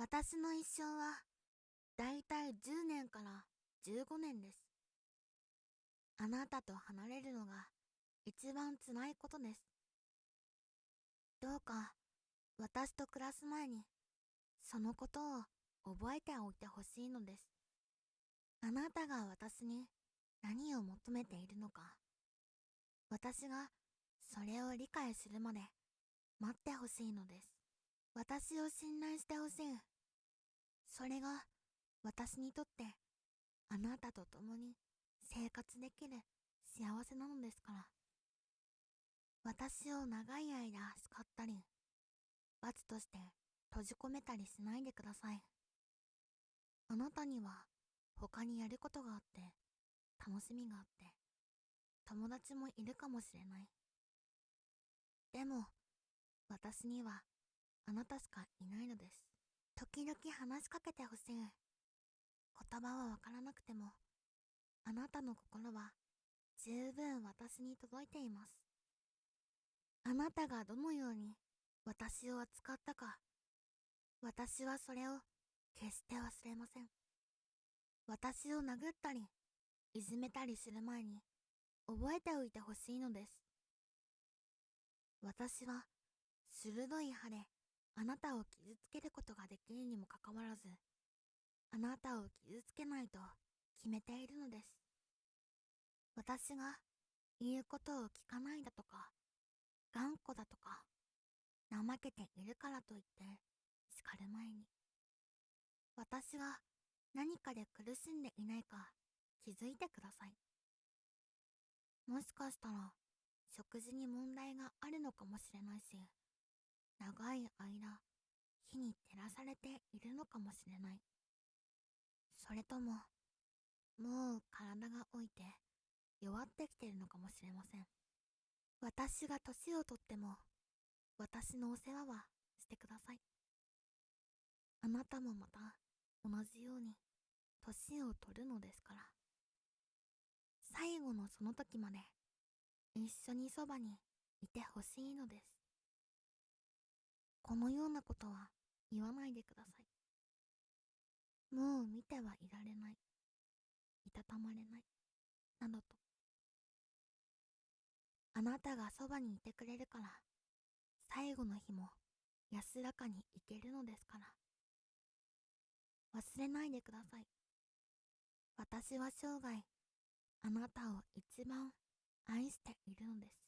私の一生はだいたい10年から15年です。あなたと離れるのが一番辛いことです。どうか私と暮らす前にそのことを覚えておいてほしいのです。あなたが私に何を求めているのか、私がそれを理解するまで待ってほしいのです。私を信頼してほしい。それが私にとってあなたと共に生活できる幸せなのですから。私を長い間叱ったり、罰として閉じ込めたりしないでください。あなたには他にやることがあって、楽しみがあって、友達もいるかもしれない。でも、私にはあなたしかいないのです。時々話しかけてほしい。言葉はわからなくても、あなたの心は十分私に届いています。あなたがどのように私を扱ったか、私はそれを決して忘れません。私を殴ったり、いじめたりする前に覚えておいてほしいのです。私は鋭い歯であなたを傷つけることができるにもかかわらず、あなたを傷つけないと決めているのです。私が言うことを聞かないだとか、頑固だとか、怠けているからといって叱る前に、私が何かで苦しんでいないか気づいてください。もしかしたら食事に問題があるのかもしれないし、長い間火に照らされているのかもしれない。それとももう体が老いて弱ってきているのかもしれません。私が年をとっても私のお世話はしてください。あなたもまた同じように年を取るのですから。最後のその時まで一緒にそばにいてほしいのです。このようなことは言わないでください。もう見てはいられない、いたたまれない、などと。あなたがそばにいてくれるから、最後の日も安らかに行けるのですから。忘れないでください。私は生涯、あなたを一番愛しているのです。